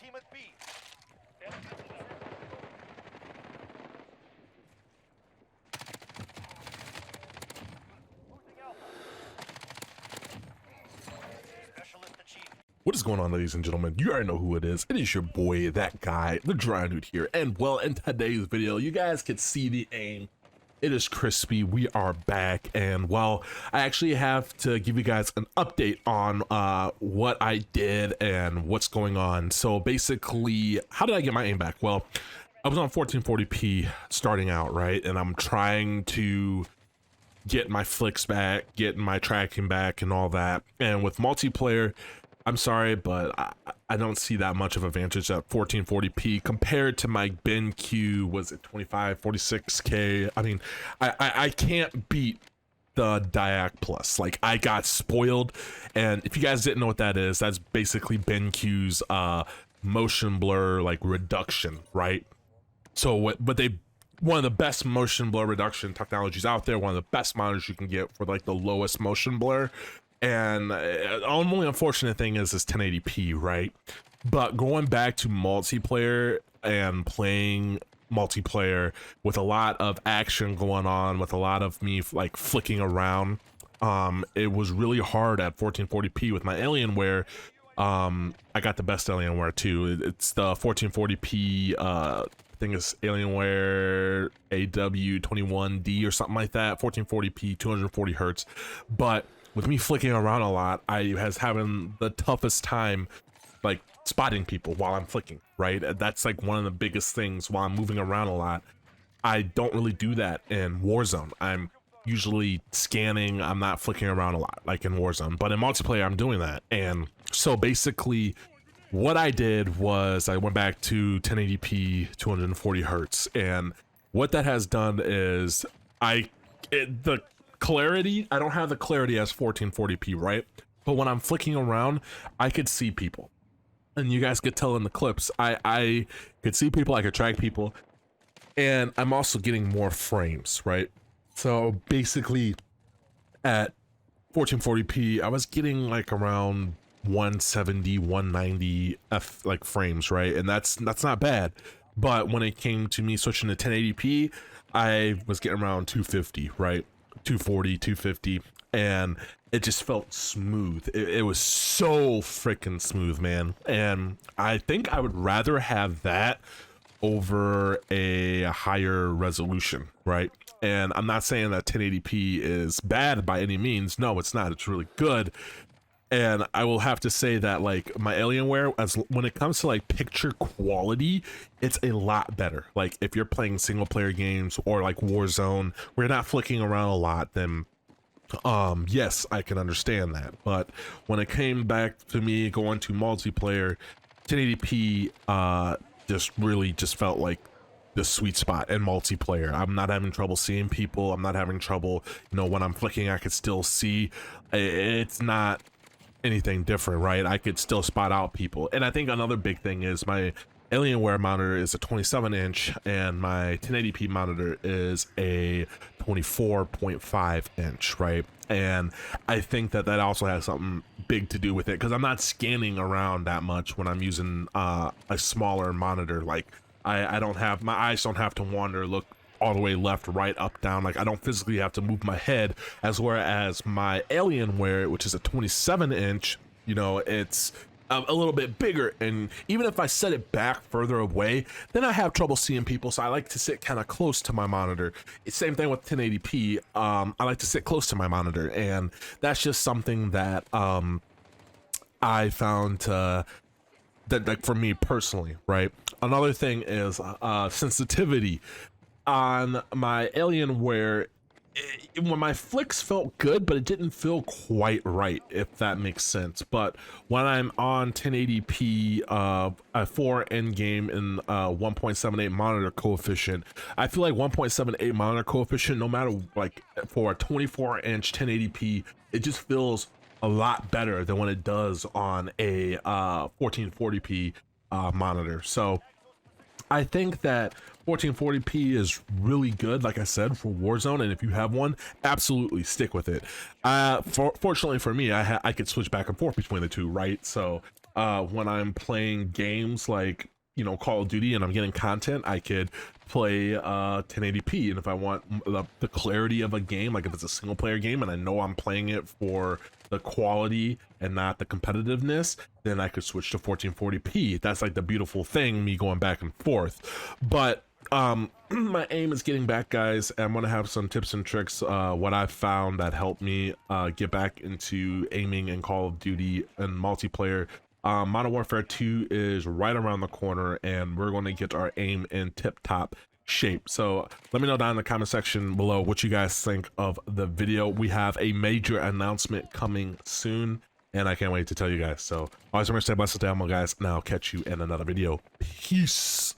team at B. Losing Alpha. Specialist achieved. What is going on, ladies and gentlemen? You already know who it is. It is your boy, that guy, the TheDryerNewt here. And well, in today's video, you guys can see the aim. It is crispy. We are back. And well, I actually have to give you guys an update on what I did and what's going on. So basically, how did I get my aim back? Well, I was on 1440p starting out, right? And I'm trying to get my flicks back, get my tracking back and all that. And with multiplayer, I'm sorry, but I don't see that much of advantage at 1440p compared to my BenQ, was it 25, 46K? I mean, I can't beat the Diac Plus. Like, I got spoiled, and if you guys didn't know what that is, that's basically BenQ's motion blur, like, reduction, right? So one of the best motion blur reduction technologies out there, one of the best monitors you can get for like the lowest motion blur. And the only unfortunate thing is 1080p, right? But going back to multiplayer and playing multiplayer with a lot of action going on, with a lot of me like flicking around, it was really hard at 1440p with my Alienware. I got the best Alienware too. It's the 1440p I think it's Alienware AW21D or something like that, 1440p, 240 hertz. But with me flicking around a lot, I was having the toughest time like spotting people while I'm flicking, right? That's like one of the biggest things while I'm moving around a lot. I don't really do that in Warzone. I'm usually scanning, I'm not flicking around a lot like in Warzone, but in multiplayer I'm doing that. And so basically what I did was I went back to 1080p, 240 hertz, and what that has done is the clarity, I don't have the clarity as 1440p, right? But when I'm flicking around, I could see people, and you guys could tell in the clips, I could see people, I could track people, and I'm also getting more frames, right? So basically at 1440p, I was getting like around 170, 190 like frames, right? And that's not bad. But when it came to me switching to 1080p, I was getting around 250, right? 240, 250, and it just felt smooth. It was so freaking smooth, man. And I think I would rather have that over a higher resolution, right? And I'm not saying that 1080p is bad by any means. No, it's not. It's really good. And I will have to say that like my Alienware, when it comes to like picture quality, it's a lot better. Like if you're playing single player games or like Warzone, where you're not flicking around a lot, then yes, I can understand that. But when it came back to me going to multiplayer, 1080p just felt like the sweet spot in multiplayer. I'm not having trouble seeing people. I'm not having trouble, you know, when I'm flicking, I could still see. It's not anything different, right? I could still spot out people. And I think another big thing is my Alienware monitor is a 27-inch and my 1080p monitor is a 24.5-inch, right? And I think that also has something big to do with it, because I'm not scanning around that much when I'm using a smaller monitor. Like I don't have, my eyes don't have to wander, look all the way left, right, up, down. Like I don't physically have to move my head, as whereas my Alienware, which is a 27-inch, you know, it's a little bit bigger, and even if I set it back further away, then I have trouble seeing people. So I like to sit kind of close to my monitor. Same thing with 1080p. I like to sit close to my monitor, and that's just something that I found that like for me personally, right? Another thing is sensitivity. On my Alienware, when my flicks felt good, but it didn't feel quite right, if that makes sense. But when I'm on 1080p, for endgame in 1.78 monitor coefficient, I feel like 1.78 monitor coefficient, no matter like for a 24-inch 1080p, it just feels a lot better than when it does on a 1440p monitor. So I think that 1440p is really good, like I said, for Warzone, and if you have one, absolutely stick with it. Fortunately for me, I could switch back and forth between the two, right? So when I'm playing games like, you know, Call of Duty and I'm getting content, I could play 1080p. And if I want the clarity of a game, like if it's a single player game and I know I'm playing it for the quality and not the competitiveness, then I could switch to 1440p. That's like the beautiful thing, me going back and forth. But my aim is getting back, guys. I'm gonna have some tips and tricks, what I've found that helped me get back into aiming in Call of Duty and multiplayer. Modern Warfare 2 is right around the corner, and we're going to get our aim in tip-top shape. So let me know down in the comment section below what you guys think of the video. We have a major announcement coming soon, and I can't wait to tell you guys. So always remember to stay blessed, stay humble, guys, and I'll catch you in another video. Peace.